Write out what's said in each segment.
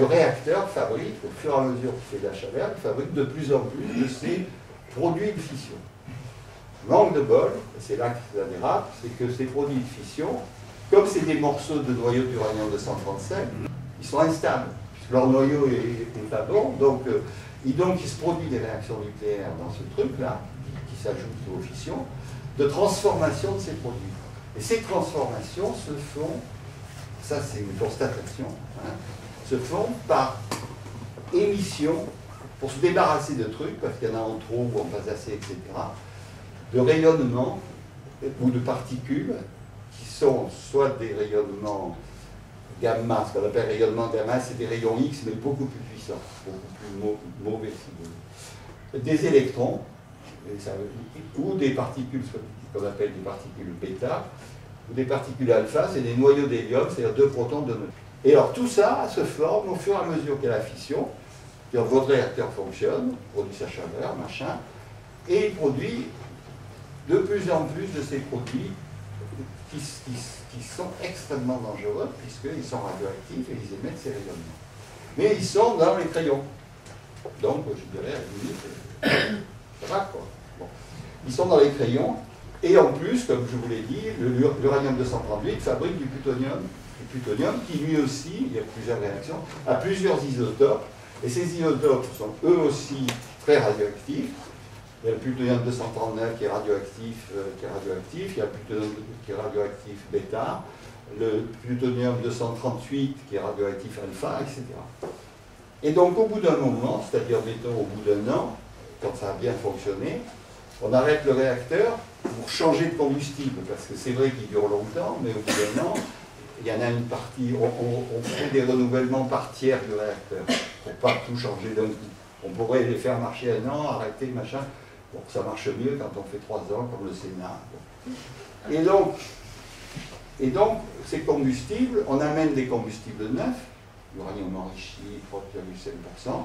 le réacteur fabrique, au fur et à mesure qu'il fait de la chaleur, il fabrique de plus en plus de ces produits de fission. Manque de bol, c'est là que ça dérape, c'est que ces produits de fission, comme c'est des morceaux de noyau d'uranium-237, ils sont instables, puisque leur noyau est pas bon, donc il se produit des réactions nucléaires dans ce truc-là, qui s'ajoute aux fissions, de transformation de ces produits. Et ces transformations se font, ça c'est une constatation, hein, se font par émission, pour se débarrasser de trucs, parce qu'il y en a en trop ou en pas assez, etc., de rayonnements ou de particules qui sont soit des rayonnements gamma, ce qu'on appelle rayonnement gamma, c'est des rayons X, mais beaucoup plus puissants, beaucoup plus mauvais si vous voulez. Des électrons, ou des particules, ce qu'on appelle des particules bêta, ou des particules alpha, c'est des noyaux d'hélium, c'est-à-dire 2 protons, 2 neutrons. Et alors tout ça se forme au fur et à mesure qu'il y a la fission, votre réacteur fonctionne, produit sa chaleur, machin, et il produit de plus en plus de ces produits qui sont extrêmement dangereux, puisqu'ils sont radioactifs et ils émettent ces rayonnements. Mais ils sont dans les crayons. Donc, je dirais, à la limite, ça va, quoi. Bon. Ils sont dans les crayons, et en plus, comme je vous l'ai dit, l'uranium-238 fabrique du plutonium qui lui aussi, il y a plusieurs réactions, a plusieurs isotopes, et ces isotopes sont eux aussi très radioactifs. Il y a le plutonium-239 qui est radioactif, il y a le plutonium qui est radioactif bêta, le plutonium-238 qui est radioactif alpha, etc. Et donc au bout d'un moment, c'est-à-dire mettons au bout d'un an, quand ça a bien fonctionné, on arrête le réacteur pour changer de combustible, parce que c'est vrai qu'il dure longtemps, mais au bout d'un an, il y en a une partie, on fait des renouvellements par tiers du réacteur, pour pas tout changer d'un coup. On pourrait les faire marcher un an, arrêter, machin. Bon, ça marche mieux quand on fait 3 ans, comme le Sénat. Bon. Et donc, ces combustibles, on amène des combustibles neufs, l'uranium enrichi, 3,5%,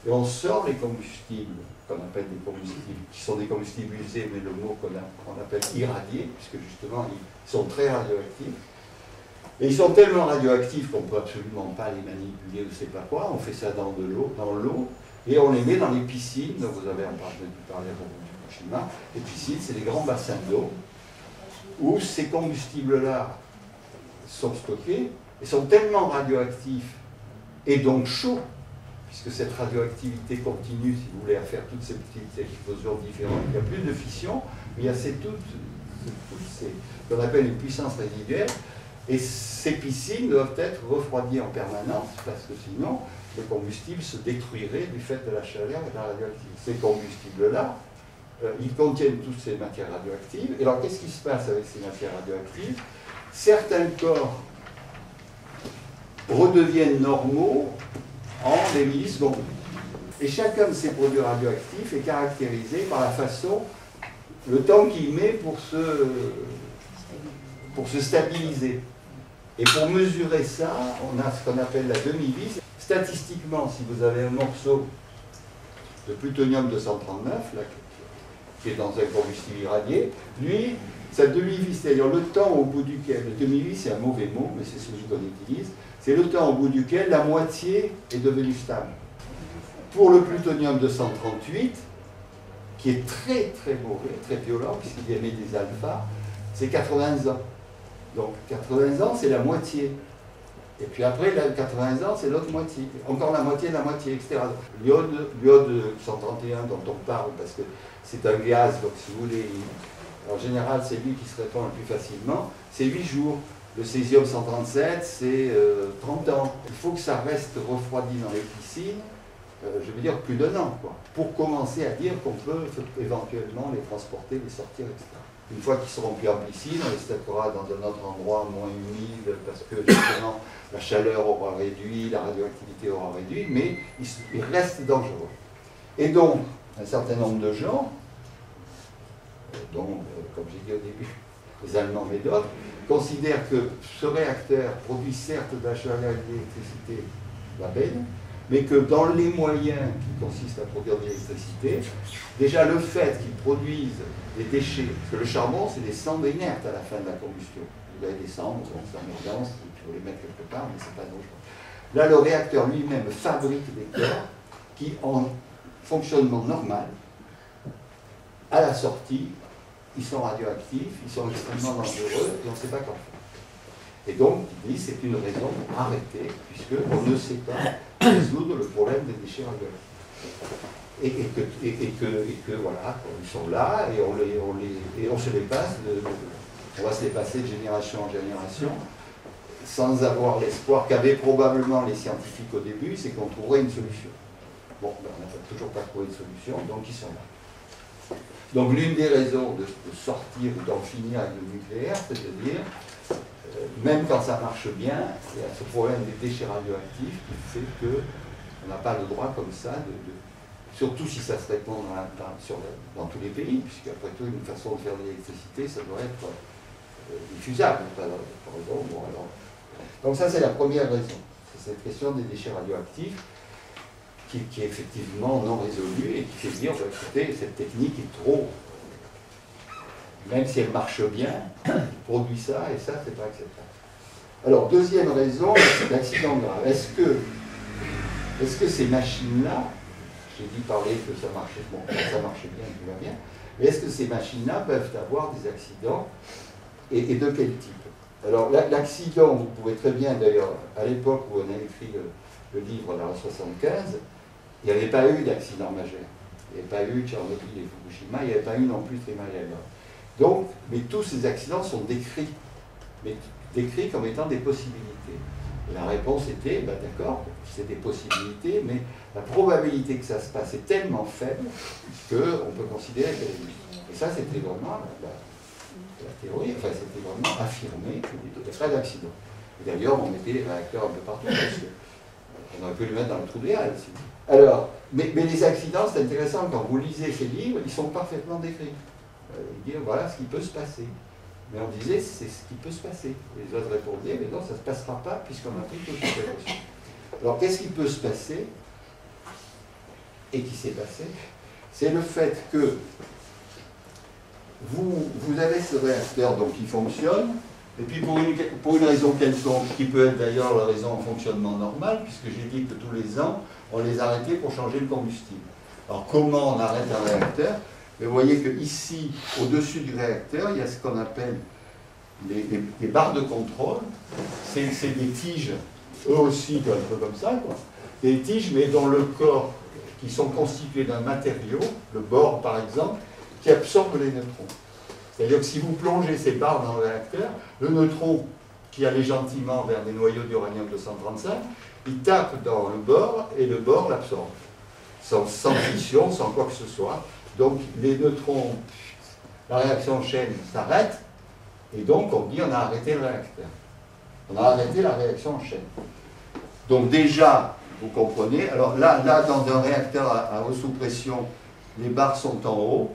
et on sort les combustibles, qu'on appelle des combustibles, qui sont des combustibles usés, mais le mot qu'on appelle irradiés, puisque justement, ils sont très radioactifs. Et ils sont tellement radioactifs qu'on ne peut absolument pas les manipuler ou je ne sais pas quoi. On fait ça dans l'eau, et on les met dans les piscines, dont vous avez entendu parler à Fukushima. Les piscines, c'est des grands bassins d'eau, où ces combustibles-là sont stockés, et sont tellement radioactifs, et donc chauds, puisque cette radioactivité continue, si vous voulez, à faire toutes ces petites explosions différentes. Il n'y a plus de fission, mais il y a toutes ces, qu'on appelle les puissances résiduelles, et ces piscines doivent être refroidies en permanence, parce que sinon, le combustible se détruirait du fait de la chaleur et de la radioactivité. Ces combustibles-là, ils contiennent toutes ces matières radioactives. Et alors, qu'est-ce qui se passe avec ces matières radioactives? Certains corps redeviennent normaux en des millisecondes. Et chacun de ces produits radioactifs est caractérisé par la façon, le temps qu'il met pour se stabiliser. Et pour mesurer ça, on a ce qu'on appelle la demi-vie. Statistiquement, si vous avez un morceau de plutonium-239, là, qui est dans un combustible irradié, lui, sa demi-vie, c'est-à-dire le temps au bout duquel, le demi-vie c'est un mauvais mot, mais c'est celui qu'on utilise, c'est le temps au bout duquel la moitié est devenue stable. Pour le plutonium-238, qui est très très mauvais, très violent, puisqu'il émet des alphas, c'est 80 ans. Donc 80 ans, c'est la moitié. Et puis après, 80 ans, c'est l'autre moitié. Encore la moitié, etc. L'iode 131 dont on parle, parce que c'est un gaz, donc si vous voulez, en général, c'est lui qui se répand le plus facilement, c'est 8 jours. Le césium 137, c'est 30 ans. Il faut que ça reste refroidi dans les piscines, je veux dire plus d'1 an, quoi, pour commencer à dire qu'on peut éventuellement les transporter, les sortir, etc. Une fois qu'ils seront plus en piscine, on les stockera dans un autre endroit moins humide, parce que justement la chaleur aura réduit, la radioactivité aura réduit, mais ils restent dangereux. Et donc, un certain nombre de gens, dont, comme j'ai dit au début, les Allemands mais d'autres, considèrent que ce réacteur produit certes de la chaleur et de l'électricité, la peine, mais que dans les moyens qui consistent à produire de l'électricité, déjà le fait qu'ils produisent des déchets, parce que le charbon c'est des cendres inertes à la fin de la combustion. Vous avez des cendres, ça met dense, il faut les mettre quelque part, mais c'est pas dangereux. Là, le réacteur lui-même fabrique des corps qui, en fonctionnement normal, à la sortie, ils sont radioactifs, ils sont extrêmement dangereux et on ne sait pas quoi faire. Et donc, il dit c'est une raison pour arrêter, puisqu'on ne sait pas résoudre le problème des déchets radioactifs. Et que voilà, ils sont là et on se les passe, on va se les passer de génération en génération, sans avoir l'espoir qu'avaient probablement les scientifiques au début, c'est qu'on trouverait une solution. Bon, ben, on n'a toujours pas trouvé de solution, donc ils sont là. Donc l'une des raisons de sortir ou d'en finir avec le nucléaire, c'est de dire, même quand ça marche bien, il y a ce problème des déchets radioactifs qui fait qu'on n'a pas le droit comme ça, surtout si ça se répand dans tous les pays, puisqu'après tout, une façon de faire de l'électricité, ça doit être diffusable. Par exemple. Bon, alors, donc ça, c'est la première raison. C'est cette question des déchets radioactifs qui est effectivement non résolue et qui fait dire, bah, écoutez, cette technique est trop... Même si elle marche bien, elle produit ça, et ça, c'est pas acceptable. Alors, deuxième raison, l'accident grave. Est-ce que ces machines-là, j'ai dit parler que ça marchait, bon, ça marchait bien, tout va bien, mais est-ce que ces machines-là peuvent avoir des accidents et de quel type? Alors, l'accident, vous pouvez très bien, d'ailleurs, à l'époque où on a écrit le livre dans le 75, il n'y avait pas eu d'accident majeur. Il n'y avait pas eu Tchernobyl et Fukushima, il n'y avait pas eu non plus Tchernobyl. Donc, mais tous ces accidents sont décrits, mais décrits comme étant des possibilités. Et la réponse était, ben d'accord, c'est des possibilités, mais la probabilité que ça se passe est tellement faible qu'on peut considérer qu'elle est. Et ça, c'était vraiment la théorie, enfin, c'était vraiment affirmé qu'il n'y avait pas d'accident. Et d'ailleurs, on mettait les réacteurs un peu partout, parce qu'on aurait pu les mettre dans le trou des Halles. Alors, mais les accidents, c'est intéressant, quand vous lisez ces livres, ils sont parfaitement décrits. Ils disent, voilà ce qui peut se passer. Mais on disait, c'est ce qui peut se passer. Les autres répondaient, mais non, ça ne se passera pas, puisqu'on a pris toutes les précautions. Alors, qu'est-ce qui peut se passer, et qui s'est passé? C'est le fait que vous avez ce réacteur donc, qui fonctionne, et puis pour une raison quelconque, qui peut être d'ailleurs la raison en fonctionnement normal, puisque j'ai dit que tous les ans, on les arrêtait pour changer le combustible. Alors comment on arrête un réacteur? Et vous voyez qu'ici, au-dessus du réacteur, il y a ce qu'on appelle des barres de contrôle. C'est des tiges, eux aussi, un peu comme ça, quoi. Des tiges, mais dont le corps, qui sont constitués d'un matériau, le bore par exemple, qui absorbe les neutrons. C'est-à-dire que si vous plongez ces barres dans le réacteur, le neutron qui allait gentiment vers des noyaux d'uranium-235, il tape dans le bore et le bore l'absorbe. Sans fission, sans quoi que ce soit. Donc les neutrons, la réaction en chaîne s'arrête, et donc on dit on a arrêté le réacteur. On a arrêté la réaction en chaîne. Donc déjà, vous comprenez, alors là dans un réacteur à haute sous-pression, les barres sont en haut,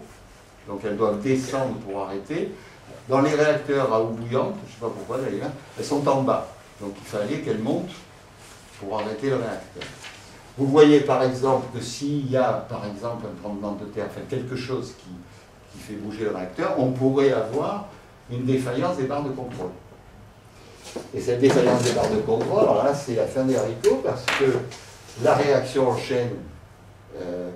donc elles doivent descendre pour arrêter. Dans les réacteurs à eau bouillante, je ne sais pas pourquoi d'ailleurs, elles sont en bas. Donc il fallait qu'elles montent pour arrêter le réacteur. Vous voyez par exemple que s'il y a par exemple un tremblement de terre, enfin quelque chose qui fait bouger le réacteur, on pourrait avoir une défaillance des barres de contrôle. Et cette défaillance des barres de contrôle, alors là c'est la fin des haricots parce que la réaction en chaîne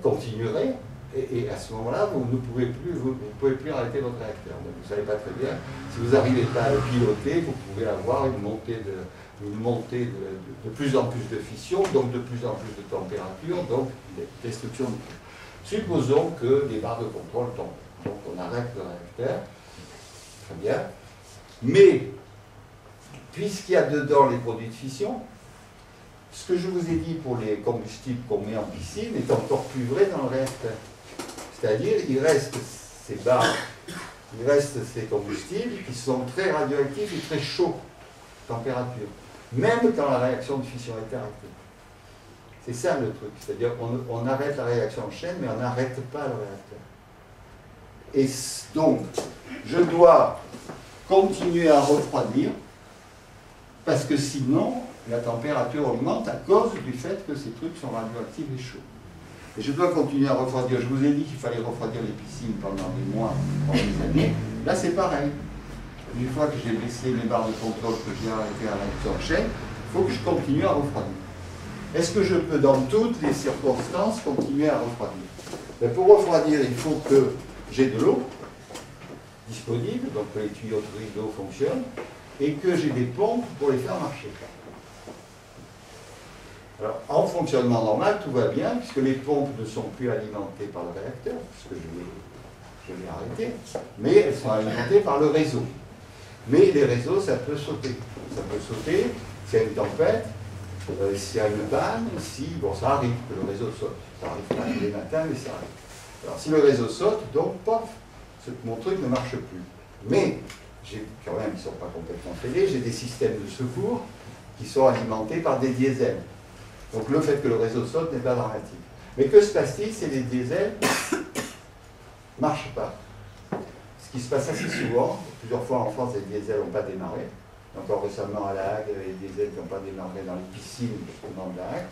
continuerait et à ce moment-là vous ne pouvez plus arrêter votre réacteur. Donc vous ne savez pas très bien, si vous n'arrivez pas à le piloter, vous pouvez avoir une montée de plus en plus de fission, donc de plus en plus de température, donc destruction du tout. Supposons que les barres de contrôle tombent. Donc on arrête le réacteur, très bien, mais puisqu'il y a dedans les produits de fission, ce que je vous ai dit pour les combustibles qu'on met en piscine est encore plus vrai dans le réacteur. C'est-à-dire, il reste ces barres, il reste ces combustibles qui sont très radioactifs et très chauds, température, même quand la réaction de fission est arrêtée. C'est ça le truc, c'est-à-dire qu'on arrête la réaction en chaîne, mais on n'arrête pas le réacteur. Et donc, je dois continuer à refroidir, parce que sinon, la température augmente à cause du fait que ces trucs sont radioactifs et chauds. Et je dois continuer à refroidir. Je vous ai dit qu'il fallait refroidir les piscines pendant des mois, pendant des années. Là, c'est pareil. Une fois que j'ai baissé les barres de contrôle, que j'ai arrêté à la réaction en chaîne, il faut que je continue à refroidir. Est-ce que je peux, dans toutes les circonstances, continuer à refroidir? Mais pour refroidir, il faut que j'ai de l'eau disponible, donc que les tuyauteries d'eau fonctionnent, et que j'ai des pompes pour les faire marcher. Alors, en fonctionnement normal, tout va bien, puisque les pompes ne sont plus alimentées par le réacteur, puisque je l'ai arrêté, mais elles sont alimentées par le réseau. Mais les réseaux, ça peut sauter. Ça peut sauter s'il y a une tempête, s'il y a une panne, si, bon, ça arrive que le réseau saute. Ça arrive pas tous les matins, mais ça arrive. Alors, si le réseau saute, donc, paf, mon truc ne marche plus. Mais, j'ai quand même, ils ne sont pas complètement fêlés, j'ai des systèmes de secours qui sont alimentés par des diesels. Donc le fait que le réseau saute n'est pas dramatique. Mais que se passe-t-il si les diesels ne marchent pas? Ce qui se passe assez souvent, plusieurs fois en France, les diesels n'ont pas démarré. Encore récemment à La Hague, il y avait des diesels qui n'ont pas démarré dans les piscines justement de La Hague.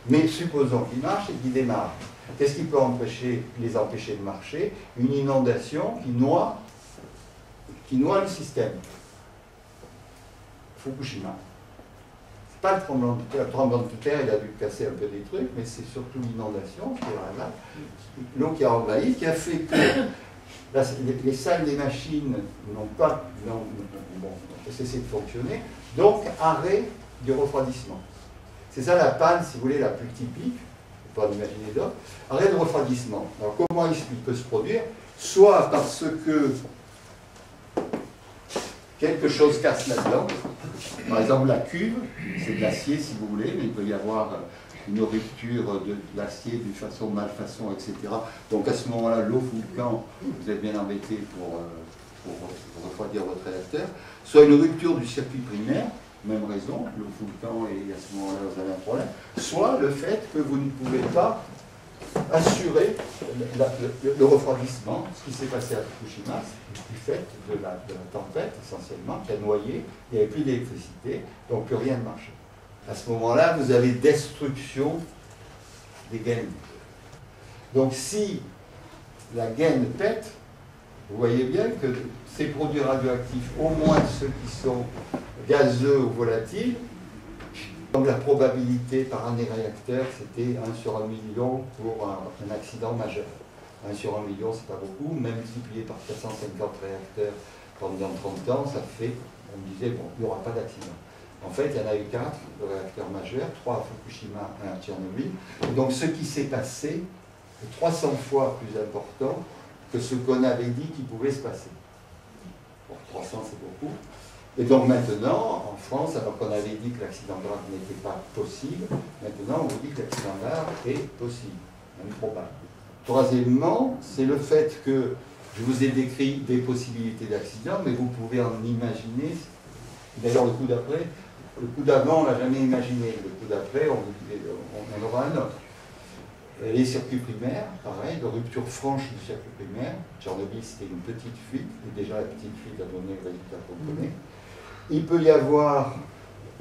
Mais supposons qu'ils marchent et qu'ils démarrent. Qu'est-ce qui peut les empêcher de marcher? Une inondation qui noie le système. Fukushima. Pas le tremblement de terre. Le tremblement de terre, il a dû casser un peu des trucs, mais c'est surtout l'inondation, l'eau qui a envahi, qui a fait que les salles des machines n'ont cessé de fonctionner, donc arrêt du refroidissement. C'est ça la panne, si vous voulez, la plus typique, on peut en imaginer d'autres. Arrêt de refroidissement. Alors comment il peut se produire? Soit parce que quelque chose casse là-dedans. Par exemple, la cuve, c'est de l'acier si vous voulez, mais il peut y avoir une rupture de l'acier d'une façon, malfaçon, etc. Donc à ce moment-là, l'eau fout le camp, vous êtes bien embêté pour refroidir votre réacteur. Soit une rupture du circuit primaire, même raison, l'eau fout le camp et à ce moment-là, vous avez un problème. Soit le fait que vous ne pouvez pas assurer le refroidissement, ce qui s'est passé à Fukushima, du fait de la tempête essentiellement, qui a noyé, il n'y avait plus d'électricité, donc plus rien ne marchait. À ce moment-là, vous avez destruction des gaines. Donc si la gaine pète, vous voyez bien que ces produits radioactifs, au moins ceux qui sont gazeux ou volatiles, donc la probabilité par année réacteur, c'était 1 sur 1 million pour un accident majeur. 1 sur 1 million, c'est pas beaucoup, même multiplié par 450 réacteurs pendant 30 ans, ça fait, on me disait, bon, il n'y aura pas d'accident. En fait, il y en a eu 4 réacteurs majeurs, 3 à Fukushima, 1 à Tchernobyl. Et donc ce qui s'est passé est 300 fois plus important que ce qu'on avait dit qu'il pouvait se passer. Bon, 300 c'est beaucoup. Et donc maintenant, en France, alors qu'on avait dit que l'accident grave n'était pas possible, maintenant on vous dit que l'accident grave est possible, même probable. Troisièmement, c'est le fait que je vous ai décrit des possibilités d'accident, mais vous pouvez en imaginer, d'ailleurs le coup d'après, le coup d'avant on ne l'a jamais imaginé, le coup d'après on aura un autre. Les circuits primaires, pareil, de rupture franche du circuit primaire. Tchernobyl, c'était une petite fuite, et déjà la petite fuite a donné le résultat qu'on connaît. Il peut y avoir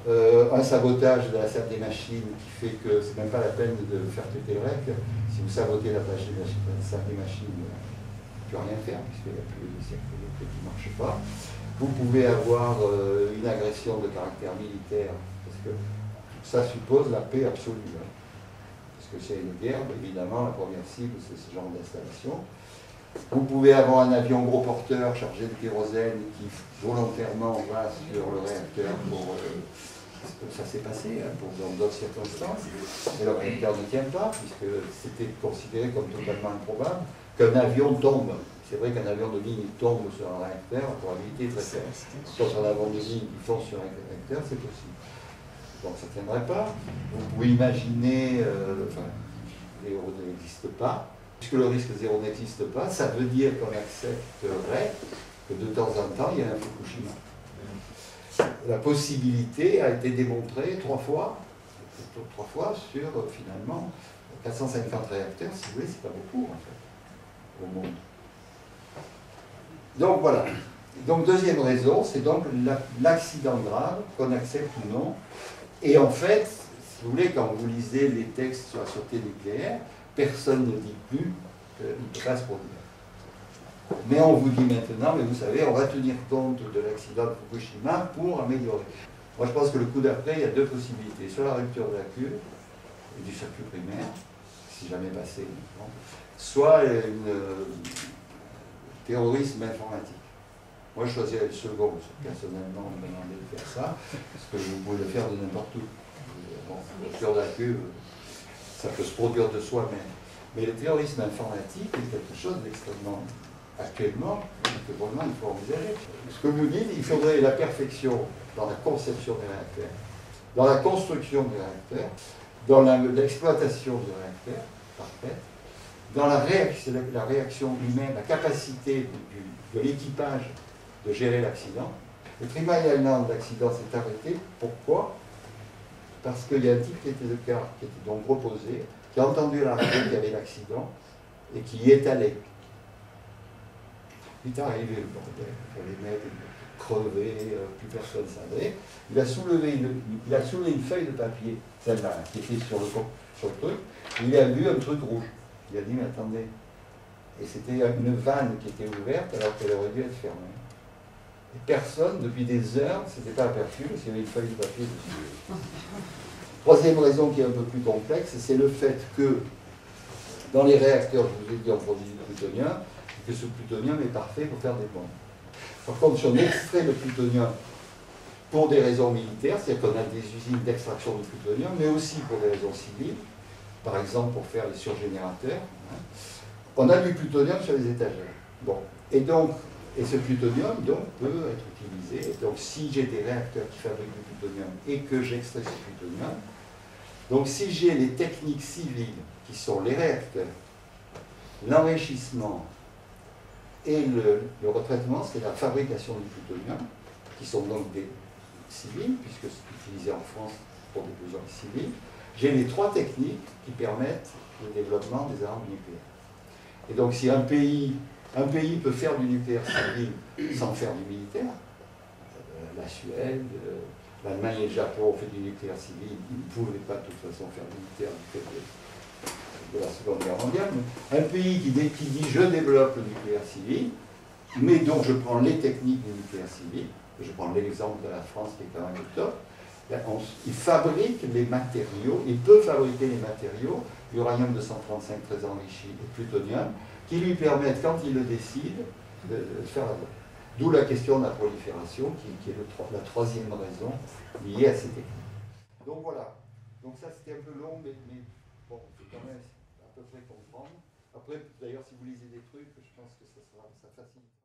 un sabotage de la salle des machines qui fait que c'est même pas la peine de faire péter le rec. Si vous sabotez la salle des machines, vous ne pouvez rien faire, puisqu'il n'y a plus de circuit qui ne marche pas. Vous pouvez avoir une agression de caractère militaire, parce que ça suppose la paix absolue. Hein. Parce que c'est une guerre, évidemment, la première cible, c'est ce genre d'installation. Vous pouvez avoir un avion gros porteur chargé de kérosène qui volontairement va sur le réacteur pour... ça s'est passé hein, dans d'autres circonstances, mais le réacteur ne tient pas, puisque c'était considéré comme totalement improbable qu'un avion tombe. C'est vrai qu'un avion de ligne tombe sur un réacteur, la probabilité est très faible. Quand un avion de ligne qui fonce sur un réacteur, c'est possible. Donc ça ne tiendrait pas. Vous pouvez imaginer, zéro n'existe pas. Puisque le risque zéro n'existe pas, ça veut dire qu'on accepterait que de temps en temps, il y a un Fukushima. La possibilité a été démontrée 3 fois sur finalement 450 réacteurs, si vous voulez, c'est pas beaucoup en fait, au monde. Donc voilà. Donc deuxième raison, c'est donc l'accident grave, qu'on accepte ou non. Et en fait, si vous voulez, quand vous lisez les textes sur la sûreté nucléaire, personne ne dit plus qu'il ne peut pas se produire. Mais on vous dit maintenant, mais vous savez, on va tenir compte de l'accident de Fukushima pour améliorer. Moi, je pense que le coup d'après, il y a 2 possibilités. Soit la rupture de la cuve, et du circuit primaire, si jamais passé, soit un terrorisme informatique. Moi, je choisirais le second, parce que personnellement, on me demandait de faire ça, parce que vous pouvez le faire de n'importe où. Bon, sur la queue, ça peut se produire de soi-même. Mais le terrorisme informatique est quelque chose d'extrêmement, actuellement, que vraiment il faut envisager. Ce que vous dites, il faudrait la perfection dans la conception des réacteurs, dans la construction des réacteurs, dans l'exploitation des réacteurs, parfaite, dans la réaction humaine, la capacité de l'équipage de gérer l'accident. Le Trimail Island, l'accident s'est arrêté. Pourquoi? Parce qu'il y a un type qui était donc reposé, qui a entendu la radio qu'il y avait l'accident et qui y est allé. Il est arrivé le bordel, les mecs crevés, plus personne ne savait. Il a soulevé une feuille de papier, celle-là, qui était sur le truc, et il a vu un truc rouge. Il a dit, mais attendez. Et c'était une vanne qui était ouverte alors qu'elle aurait dû être fermée. Et personne, depuis des heures, ne s'était pas aperçu parce qu'il y avait une feuille de papier dessus. Troisième raison qui est un peu plus complexe, c'est le fait que dans les réacteurs, je vous ai dit, on produit du plutonium, et que ce plutonium est parfait pour faire des bombes. Par contre, si on extrait le plutonium pour des raisons militaires, c'est-à-dire qu'on a des usines d'extraction de plutonium, mais aussi pour des raisons civiles, par exemple pour faire les surgénérateurs, on a du plutonium sur les étagères. Bon. Et ce plutonium donc, peut être utilisé. Donc si j'ai des réacteurs qui fabriquent du plutonium et que j'extrais ce plutonium, donc si j'ai les techniques civiles qui sont les réacteurs, l'enrichissement et le retraitement, c'est la fabrication du plutonium, qui sont donc des civils, puisque c'est utilisé en France pour des besoins civils, j'ai les trois techniques qui permettent le développement des armes nucléaires. Et donc si un pays peut faire du nucléaire civil sans faire du militaire, la Suède, l'Allemagne et le Japon ont fait du nucléaire civil, ils ne pouvaient pas de toute façon faire du nucléaire du fait de la Seconde Guerre mondiale. Mais un pays qui dit je développe le nucléaire civil, mais donc je prends les techniques du nucléaire civil, je prends l'exemple de la France qui est quand même le top, il fabrique les matériaux, il peut fabriquer les matériaux, uranium-235 très enrichi et plutonium, qui lui permettent, quand il le décide, de faire la bombe. D'où la question de la prolifération, qui est la troisième raison liée à ces techniques. Donc voilà. Donc ça, c'était un peu long, mais bon, il faut quand même à peu près comprendre. Après, d'ailleurs, si vous lisez des trucs, je pense que ça facilite.